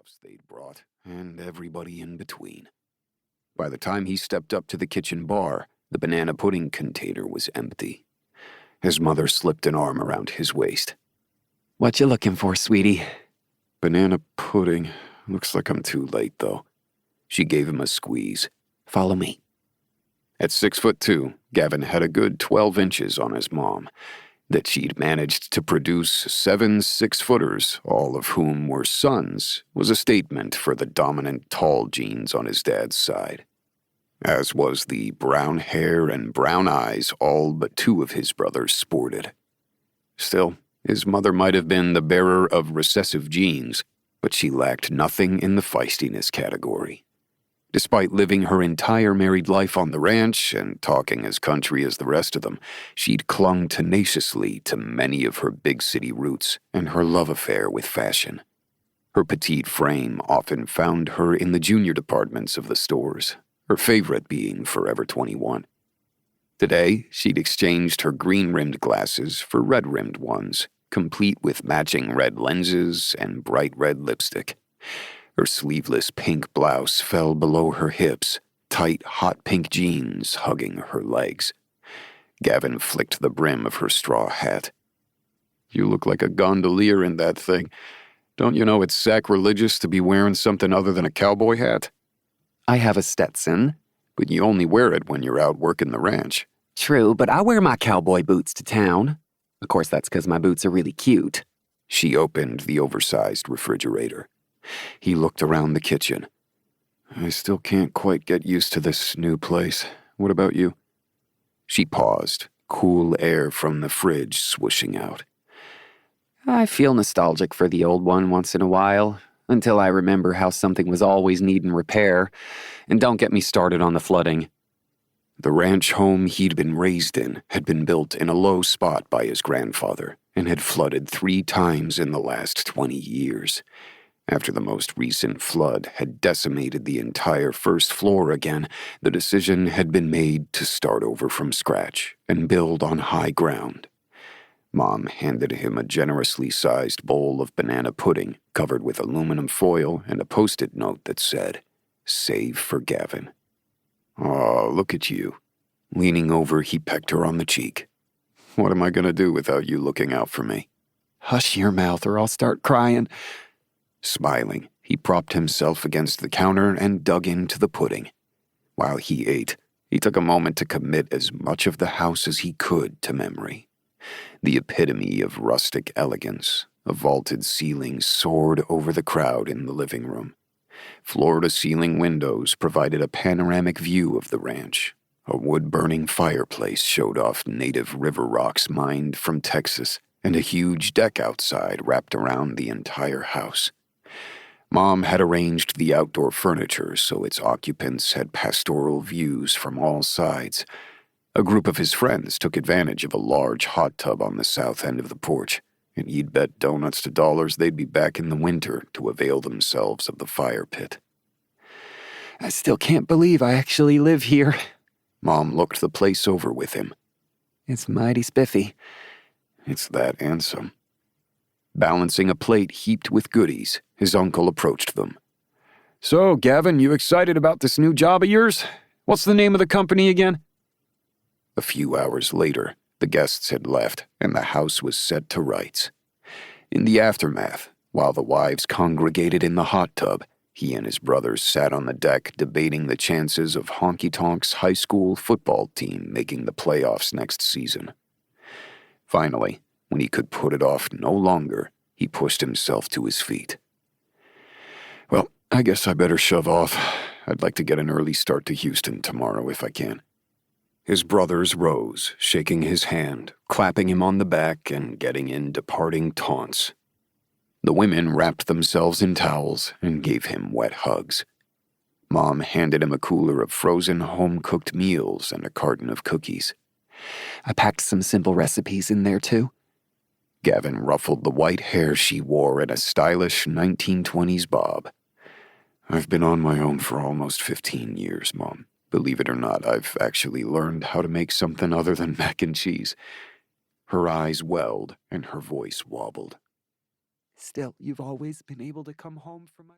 stuffs they'd brought, and everybody in between. By the time he stepped up to the kitchen bar, the banana pudding container was empty. His mother slipped an arm around his waist. "What you looking for, sweetie?" "Banana pudding. Looks like I'm too late, though." She gave him a squeeze. "Follow me." At 6'2", Gavin had a good 12 inches on his mom. That she'd managed to produce 7 6-footers, all of whom were sons, was a statement for the dominant tall genes on his dad's side. As was the brown hair and brown eyes all but 2 of his brothers sported. Still, his mother might have been the bearer of recessive genes, but she lacked nothing in the feistiness category. Despite living her entire married life on the ranch and talking as country as the rest of them, she'd clung tenaciously to many of her big city roots and her love affair with fashion. Her petite frame often found her in the junior departments of the stores, her favorite being Forever 21. Today, she'd exchanged her green-rimmed glasses for red-rimmed ones, complete with matching red lenses and bright red lipstick. Her sleeveless pink blouse fell below her hips, tight hot pink jeans hugging her legs. Gavin flicked the brim of her straw hat. "You look like a gondolier in that thing. Don't you know it's sacrilegious to be wearing something other than a cowboy hat?" "I have a Stetson." "But you only wear it when you're out working the ranch." "True, but I wear my cowboy boots to town. Of course, that's because my boots are really cute." She opened the oversized refrigerator. He looked around the kitchen. "I still can't quite get used to this new place. What about you?" She paused, cool air from the fridge swooshing out. "I feel nostalgic for the old one once in a while, until I remember how something was always needing repair, and don't get me started on the flooding." The ranch home he'd been raised in had been built in a low spot by his grandfather and had flooded 3 times in the last 20 years. After the most recent flood had decimated the entire first floor again, the decision had been made to start over from scratch and build on high ground. Mom handed him a generously sized bowl of banana pudding covered with aluminum foil and a post-it note that said, "Save for Gavin." "Aw, look at you." Leaning over, he pecked her on the cheek. "What am I going to do without you looking out for me?" "Hush your mouth or I'll start crying." Smiling, he propped himself against the counter and dug into the pudding. While he ate, he took a moment to commit as much of the house as he could to memory. The epitome of rustic elegance, a vaulted ceiling soared over the crowd in the living room. Floor-to-ceiling windows provided a panoramic view of the ranch. A wood-burning fireplace showed off native river rocks mined from Texas, and a huge deck outside wrapped around the entire house. Mom had arranged the outdoor furniture so its occupants had pastoral views from all sides. A group of his friends took advantage of a large hot tub on the south end of the porch, and he'd bet donuts to dollars they'd be back in the winter to avail themselves of the fire pit. "I still can't believe I actually live here." Mom looked the place over with him. "It's mighty spiffy." "It's that and some." Balancing a plate heaped with goodies, his uncle approached them. "So, Gavin, you excited about this new job of yours? What's the name of the company again?" A few hours later, the guests had left, and the house was set to rights. In the aftermath, while the wives congregated in the hot tub, he and his brothers sat on the deck debating the chances of Honky Tonk's high school football team making the playoffs next season. Finally, when he could put it off no longer, he pushed himself to his feet. "Well, I guess I better shove off. I'd like to get an early start to Houston tomorrow if I can." His brothers rose, shaking his hand, clapping him on the back, and getting in departing taunts. The women wrapped themselves in towels and gave him wet hugs. Mom handed him a cooler of frozen home-cooked meals and a carton of cookies. "I packed some simple recipes in there, too." Gavin ruffled the white hair she wore in a stylish 1920s bob. "I've been on my own for almost 15 years, Mom. Believe it or not, I've actually learned how to make something other than mac and cheese." Her eyes welled and her voice wobbled. "Still, you've always been able to come home from my..."